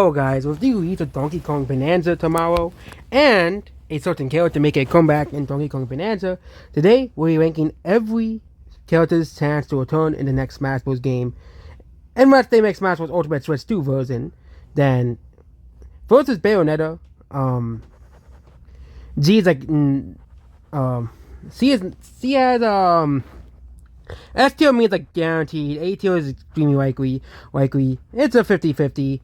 Hello guys, we'll do a Donkey Kong Bonanza tomorrow, and a certain character make a comeback in Donkey Kong Bonanza. Today, we'll be ranking every character's chance to return in the next Smash Bros. Game. Unless they make Smash Bros. Ultimate Switch 2 version, then first is Bayonetta. G is like, C has, S tier means like guaranteed, A tier is extremely likely. It's a 50-50.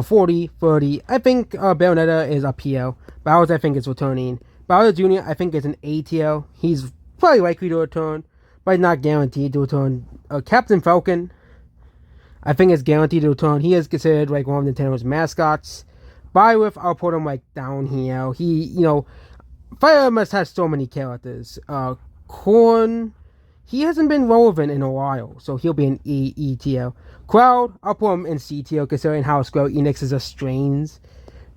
40, 30. I think Bayonetta is a PL. Bowser, I think, is returning. Bowser Jr., I think, is an ATL. He's probably likely to return, but not guaranteed to return. Captain Falcon, I think, is guaranteed to return. He is considered like one of Nintendo's mascots. Byleth, I'll put him like down here. Fire Emblem has so many characters. Corn, he hasn't been relevant in a while, so he'll be an ETL. Cloud, I'll put him in CTL considering how Square Enix is a strains.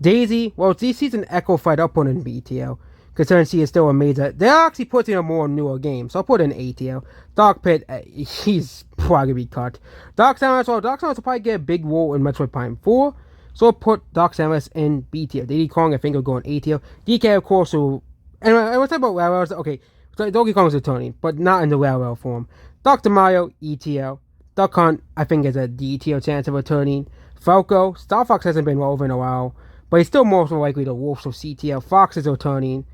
Daisy, well, she's an Echo Fight, I'll put in BTL considering she is still a major. They're actually putting a more newer game, so I'll put in ATL. Dark Pit, he's probably gonna be cut. Dark Samus will probably get a big role in Metroid Prime 4, so I'll put Dark Samus in BTL. Diddy Kong, I think, will go in ATL. DK, of course, will. And what's about Railroads? Okay, so Donkey Kong is returning, but not in the Railroad form. Dr. Mario, ETL. Duck Hunt, I think, is a DTL chance of returning. Falco, Star Fox hasn't been relevant in a while, but he's still more likely to Wolf, so CTL. Fox is returning.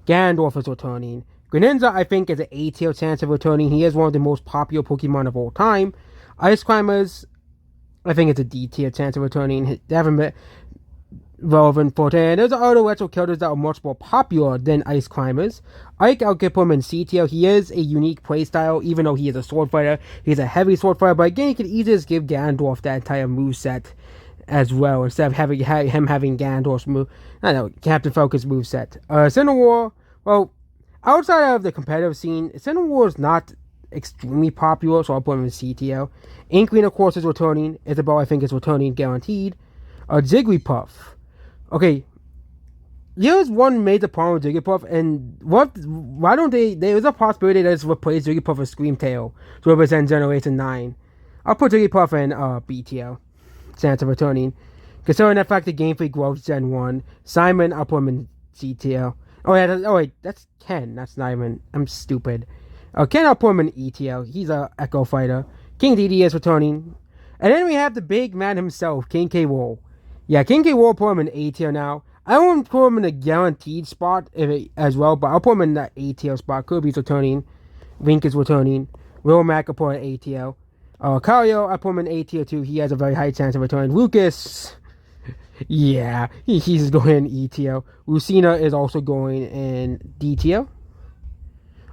Ganondorf is returning. Greninja, I think, is an ATL chance of returning. He is one of the most popular Pokemon of all time. Ice Climbers, I think, it's a DTL chance of returning. They haven't been relevant for 10. There's other retro characters that are much more popular than Ice Climbers. Ike, I'll give him in CTL. He is a unique playstyle, even though he is a sword fighter. He's a heavy sword fighter, but again, you could easily just give Ganondorf that entire moveset as well, instead of having him having Ganondorf's move. I don't know, Captain Falcon's moveset. Cinnamore, well, outside of the competitive scene, Cinnamore is not extremely popular, so I'll put him in CTL. Inkling, of course, is returning. Isabelle, I think, is returning guaranteed. Jigglypuff. Okay, here's one major problem with Jigglypuff, and why don't there's a possibility that it's replace Jigglypuff with Screamtail to represent Generation 9. I'll put Jigglypuff in BTL, chance of returning. Considering the fact that Game Freak loves Gen 1, Simon, I'll put him in CTL. That's Ken, that's not even, I'm stupid. Ken, I'll put him in ETL, he's a Echo Fighter. King DD is returning. And then we have the big man himself, King K. Rool. Yeah, King K. Rool, put him in A tier now. I won't put him in a guaranteed spot as well, but I'll put him in that A tier spot. Kirby's returning. Link is returning. Will Mac, I'll put in A tier. Kario, I put him in A tier too. He has a very high chance of returning. Lucas, yeah, he's going in E tier. Lucina is also going in D tier.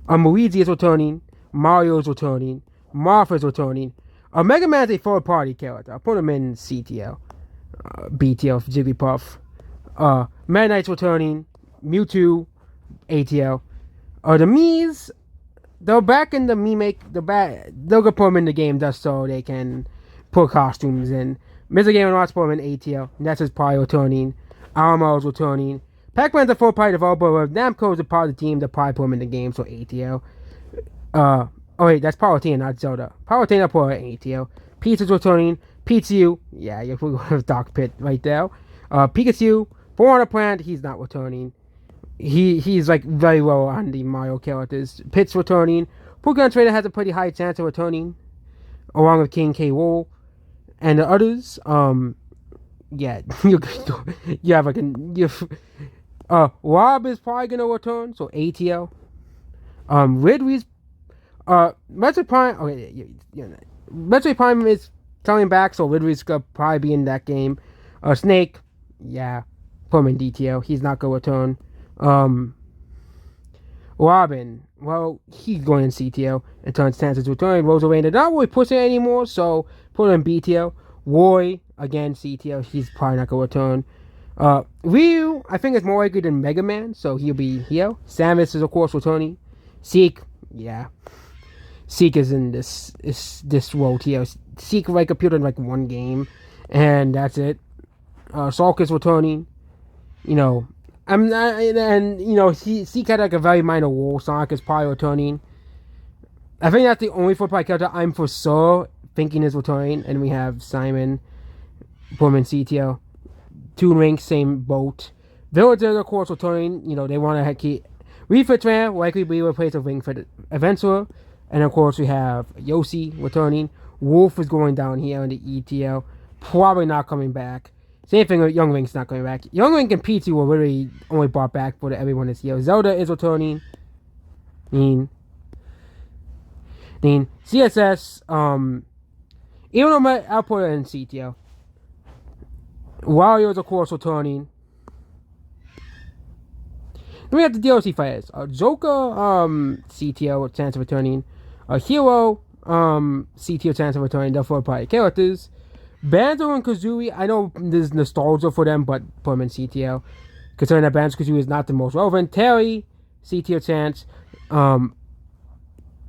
Luigi is returning. Mario is returning. Martha is returning. Mega Man is a third party character. I'll put him in CTL. BTL for Jigglypuff. Meta Knight's returning. Mewtwo, ATL. The Mii's, they're back in the Mii they'll go put them in the game just so they can put costumes in. Mr. Game & Watch put them in ATL. Ness is probably returning. Almo's returning. Pac-Man's a full-party developer. Namco is a part of the team. They'll probably put him in the game, so ATL. That's Palutena, not Zelda. Palutena put in ATL. Peach is returning. Pikachu, yeah, you're going with Dark Pit right there. Pikachu, Piranha Plant, he's not returning. He's like very low on the Mario characters. Pit's returning. Pokemon Trainer has a pretty high chance of returning, along with King K. Rool. And the others, yeah, you have Rob is probably gonna return, so ATL. Ridley's, Metroid Prime, Metroid Prime is coming back, so Ridley's gonna probably be in that game. Snake, yeah, put him in DTL. He's not gonna return. Robin, well, he's going in CTL and turns chances to return. Rosalina, they're not really pushing it anymore, so put him in BTL. Roy, again, CTL. He's probably not gonna return. Ryu, I think is more likely than Mega Man, so he'll be here. Samus is, of course, returning. Seek, yeah. Seek is in this world here. Seek like appeared in like one game, and that's it. Sulk is returning. Seek had like a very minor role. Sonic is probably returning. I think that's the only four-party character I'm for sure thinking is returning, and we have Simon. Pullman CTO. Toon Link, same boat. Villager, of course, returning. They want to keep. Refit Ram likely be replaced with Ring Fit Adventurer. And of course, we have Yoshi returning. Wolf is going down here in the ETL. Probably not coming back. Same thing with Young Link's not coming back. Young Link and Peachy were really only brought back for everyone this year. Zelda is returning. CSS, even though my output in CTO. Warriors, of course, returning. Then we have the DLC fighters. Joker, CTO chance of returning. Hero, CTO chance of returning. The third-party characters. Banjo and Kazooie, I know there's nostalgia for them, but put them in CTO. Considering that Banjo Kazooie is not the most relevant. Terry, CTO chance.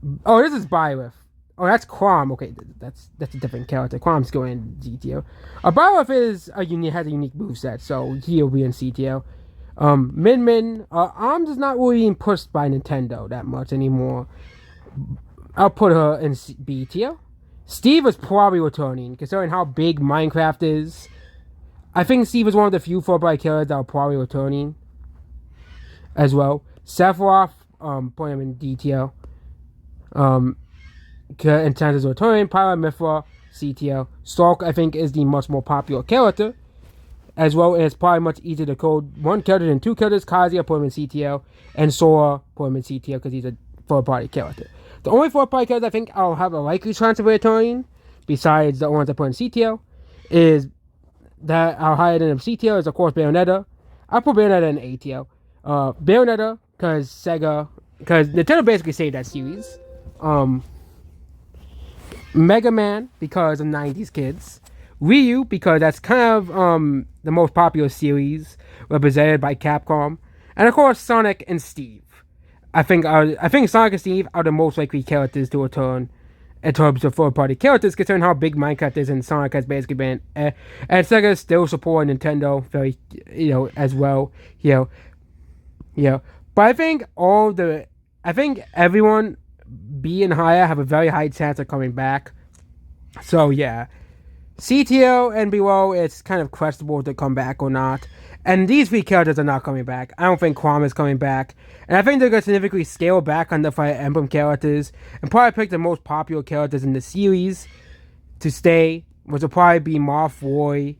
This is Byleth. Oh, that's Quam. Okay, that's a different character. Quam's going in CTO. Byleth has a unique moveset, so he'll be in CTO. Min, Arms is not really being pushed by Nintendo that much anymore. I'll put her in BTO. Steve is probably returning, considering how big Minecraft is. I think Steve is one of the few 4-player characters that are probably returning as well. Sephiroth, put him in DTO. Intent is returning. Pyra Mithra, CTO. Stark, I think, is the much more popular character. As well, and it's probably much easier to code one character than two characters. Kazuya, put him in CTO. And Sora, put him in CTO because he's a third-party character. The only 4-party characters I think I'll have a likely chance of returning, besides the ones I put in CTO, is that I'll hire in CTO is, of course, Bayonetta. I'll put Bayonetta in ATO. Bayonetta, because Nintendo basically saved that series. Mega Man, because of 90s kids. Ryu, because that's kind of the most popular series represented by Capcom. And, of course, Sonic and Steve. I think Sonic and Steve are the most likely characters to return in terms of third-party characters, considering how big Minecraft is and Sonic has basically been. And Sega still supporting Nintendo very, as well. But I think everyone B and higher have a very high chance of coming back. So yeah. CTO and below, it's kind of questionable to come back or not. And these 3 characters are not coming back. I don't think Kwame is coming back. And I think they're going to significantly scale back on the Fire Emblem characters and probably pick the most popular characters in the series to stay, which will probably be Marth, Roy.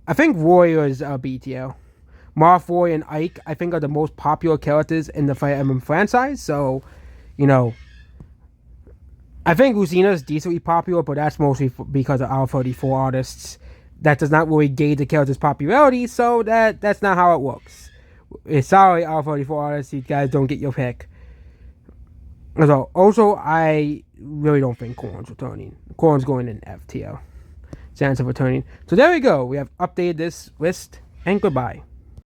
I think Roy is BTO. Marth, Roy, and Ike, I think, are the most popular characters in the Fire Emblem franchise. So, I think Lucina is decently popular, but that's mostly because of our 34 artists. That does not really gauge the character's popularity, so that's not how it works. Sorry, our 34 artists, you guys don't get your pick. Also, I really don't think Corn's returning. Corn's going in FTO. Chance of returning. So there we go. We have updated this list, and goodbye.